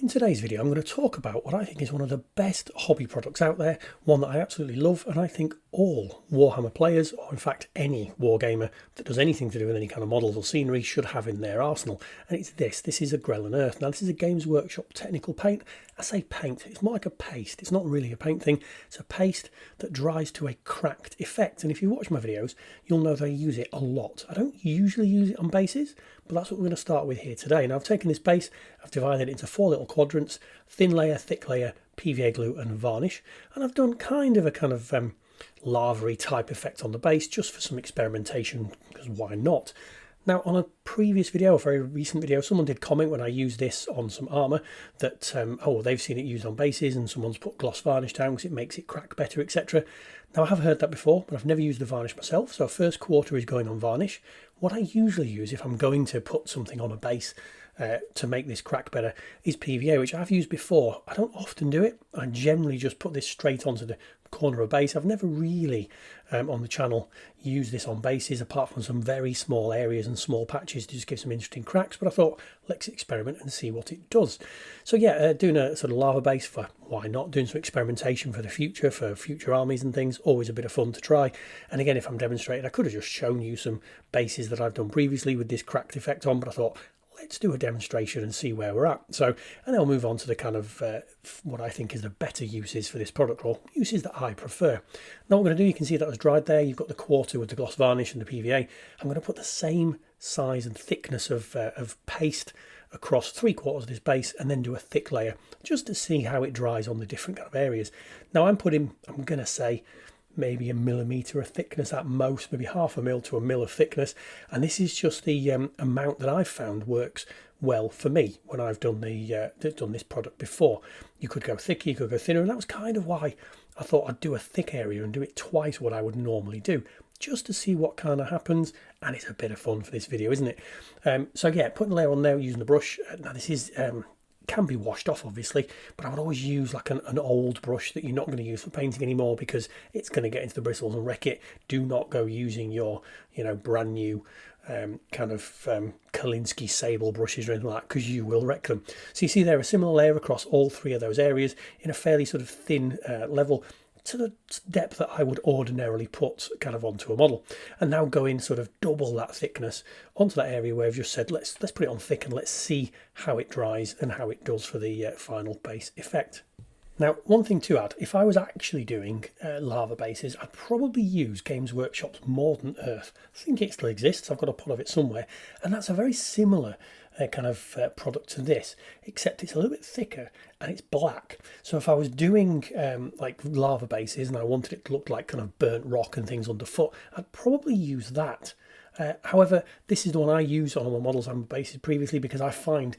In today's video, I'm going to talk about what I think is one of the best hobby products out there, one that I absolutely love, and I think all Warhammer players, or in fact any wargamer that does anything to do with any kind of models or scenery, should have in their arsenal. And it's this. This is Agrellan Earth. Now, this is a Games Workshop technical paint. I say paint, it's more like a paste. It's not really a paint thing. It's a paste that dries to a cracked effect. And if you watch my videos, you'll know that I use it a lot. I don't usually use it on bases, but that's what we're going to start with here today. Now, I've taken this base, I've divided it into 4 little quadrants: thin layer, thick layer, PVA glue and varnish. And I've done kind of lava-y type effect on the base just for some experimentation, because why not? Now, on a previous video, a very recent video, someone did comment when I used this on some armour that, oh, they've seen it used on bases and someone's put gloss varnish down because it makes it crack better, etc. Now, I have heard that before, but I've never used the varnish myself, so first quarter is going on varnish. What I usually use if I'm going to put something on a base to make this crack better is PVA, which I've used before. I don't often do it. I generally just put this straight onto the corner of a base. I've never really on the channel used this on bases, apart from some very small areas and small patches to just give some interesting cracks, but I thought let's experiment and see what it does. So yeah, doing a sort of lava base, for why not, doing some experimentation for the future, for future armies and things, always a bit of fun to try. And again, if I'm demonstrating, I could have just shown you some bases that I've done previously with this cracked effect on, but I thought let's do a demonstration and see where we're at. So, and then I'll move on to the kind of what I think is the better uses for this product, or uses that I prefer. Now what I'm going to do, you can see that was dried there. You've got the quarter with the gloss varnish and the PVA. I'm going to put the same size and thickness of paste across 3/4 of this base and then do a thick layer just to see how it dries on the different kind of areas. Now I'm going to say maybe 1 millimetre of thickness at most, maybe 0.5 mil to 1 mil of thickness, and this is just the amount that I've found works well for me when I've done done this product before. You could go thicker, you could go thinner, and that was kind of why I thought I'd do a thick area and do it twice what I would normally do, just to see what kind of happens. And it's a bit of fun for this video, isn't it? So yeah, putting the layer on there using the brush. Now this is can be washed off obviously, but I would always use like an old brush that you're not going to use for painting anymore, because it's going to get into the bristles and wreck it. Do not go using your brand new Kolinsky sable brushes or anything like that, because you will wreck them. So you see there a similar layer across all 3 of those areas in a fairly sort of thin level, to the depth that I would ordinarily put kind of onto a model. And now go in sort of double that thickness onto that area where I've just said let's put it on thick and let's see how it dries and how it does for the final base effect. Now, one thing to add, if I was actually doing lava bases, I'd probably use Games Workshop's Modern Earth. I think it still exists, I've got a pot of it somewhere, and that's a very similar kind of product to this, except it's a little bit thicker and it's black. So if I was doing like lava bases and I wanted it to look like kind of burnt rock and things underfoot, I'd probably use that. However, this is the one I use on all the models on bases previously, because I find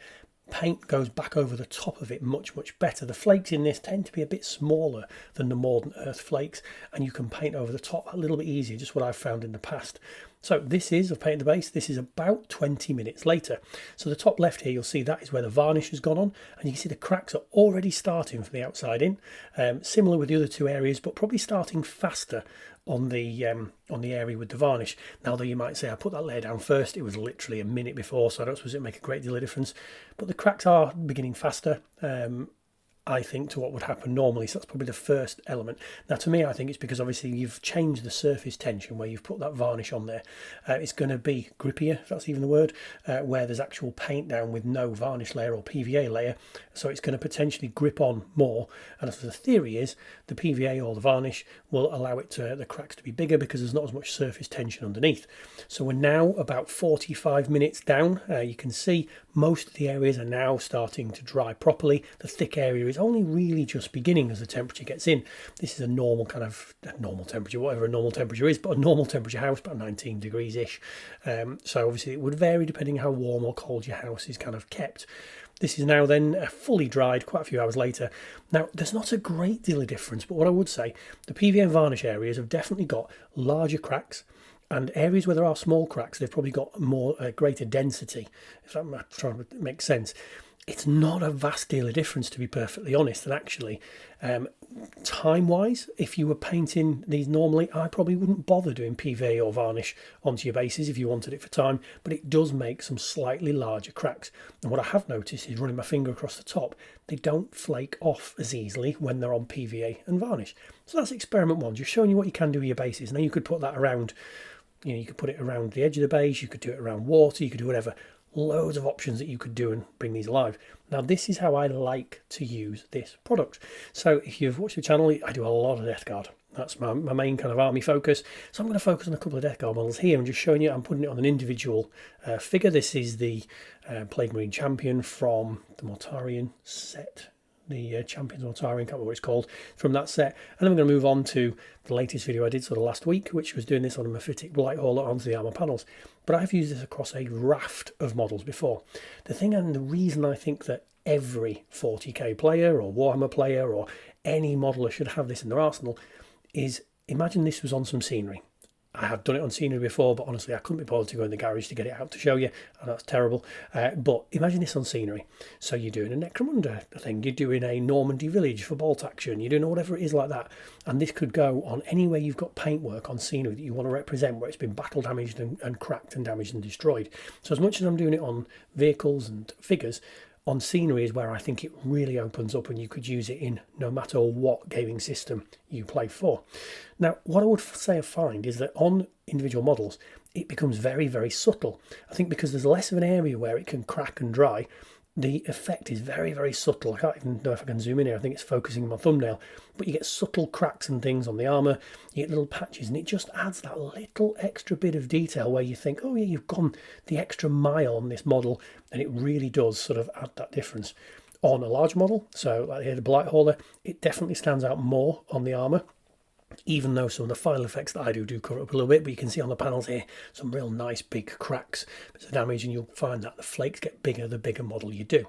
paint goes back over the top of it much better. The flakes in this tend to be a bit smaller than the Modern Earth flakes, and you can paint over the top a little bit easier, just what I've found in the past. So this is, I've painted the base, this is about 20 minutes later. So the top left here, you'll see that is where the varnish has gone on, and you can see the cracks are already starting from the outside in. Similar with the other 2 areas, but probably starting faster on the area with the varnish. Now though, you might say I put that layer down first, it was literally a minute before, so I don't suppose it make a great deal of difference, but the cracks are beginning faster, I think, to what would happen normally. So that's probably the first element. Now to me, I think it's because obviously you've changed the surface tension where you've put that varnish on there. It's going to be grippier, if that's even the word, where there's actual paint down with no varnish layer or PVA layer, so it's going to potentially grip on more. And as the theory is, the PVA or the varnish will allow it to the cracks to be bigger because there's not as much surface tension underneath. So we're now about 45 minutes down. You can see most of the areas are now starting to dry properly. The thick area is only really just beginning as the temperature gets in. This is a normal kind of normal temperature, whatever a normal temperature is, but a normal temperature house, about 19 degrees ish. So obviously it would vary depending how warm or cold your house is kind of kept. This is now then fully dried quite a few hours later. Now, there's not a great deal of difference, but what I would say, the PVA and varnish areas have definitely got larger cracks, and areas where there are small cracks, they've probably got more greater density, if I'm trying to make sense. it's not a vast deal of difference, to be perfectly honest. And actually, time-wise, if you were painting these normally, I probably wouldn't bother doing PVA or varnish onto your bases if you wanted it for time, but it does make some slightly larger cracks. And what I have noticed is running my finger across the top, they don't flake off as easily when they're on PVA and varnish. So that's experiment one, just showing you what you can do with your bases. Now you could put that around, you could put it around the edge of the base, you could do it around water, you could do whatever. Loads of options that you could do and bring these alive. Now this is how I like to use this product. So if you've watched the channel, I do a lot of Death Guard. That's my main kind of army focus. So I'm going to focus on a couple of Death Guard models here and just showing you, I'm putting it on an individual figure. This is the Plague Marine Champion from the Mortarion set. The Champions Mortarion, can't remember what it's called, from that set. And then we're going to move on to the latest video I did sort of last week, which was doing this on a Mephitic Blight Hauler onto the armour panels. But I've used this across a raft of models before. The thing and the reason I think that every 40k player or Warhammer player or any modeler should have this in their arsenal is, imagine this was on some scenery. I have done it on scenery before, but honestly I couldn't be bothered to go in the garage to get it out to show you, and that's terrible. But imagine this on scenery. So you're doing a Necromunda thing, you're doing a Normandy village for bolt action, you're doing whatever it is like that, and this could go on anywhere you've got paintwork on scenery that you want to represent where it's been battle damaged and cracked and damaged and destroyed. So as much as I'm doing it on vehicles and figures, on scenery is where I think it really opens up, and you could use it in no matter what gaming system you play for. Now, what I would say I find is that on individual models, it becomes very, very subtle. I think because there's less of an area where it can crack and dry, the effect is very, very subtle. I can't even know if I can zoom in here. I think it's focusing on my thumbnail. But you get subtle cracks and things on the armour. You get little patches, and it just adds that little extra bit of detail where you think, oh yeah, you've gone the extra mile on this model, and it really does sort of add that difference. On a large model, so like here the Blight Hauler, it definitely stands out more on the armour. Even though some of the final effects that I do cover up a little bit, but you can see on the panels here some real nice big cracks, bits of damage, and you'll find that the flakes get bigger the bigger model you do.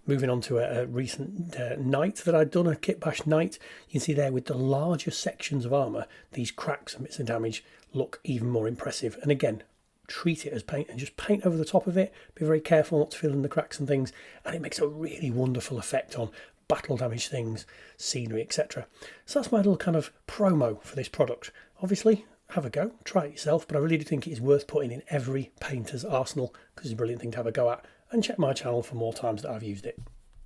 Moving on to a recent night that I'd done, a kit bash night, you can see there with the larger sections of armour, these cracks and bits of damage look even more impressive. And again, treat it as paint and just paint over the top of it. Be very careful not to fill in the cracks and things, and it makes a really wonderful effect on battle damage things, scenery, etc. So that's my little kind of promo for this product. Obviously, have a go, try it yourself, but I really do think it is worth putting in every painter's arsenal because it's a brilliant thing to have a go at. And check my channel for more times that I've used it.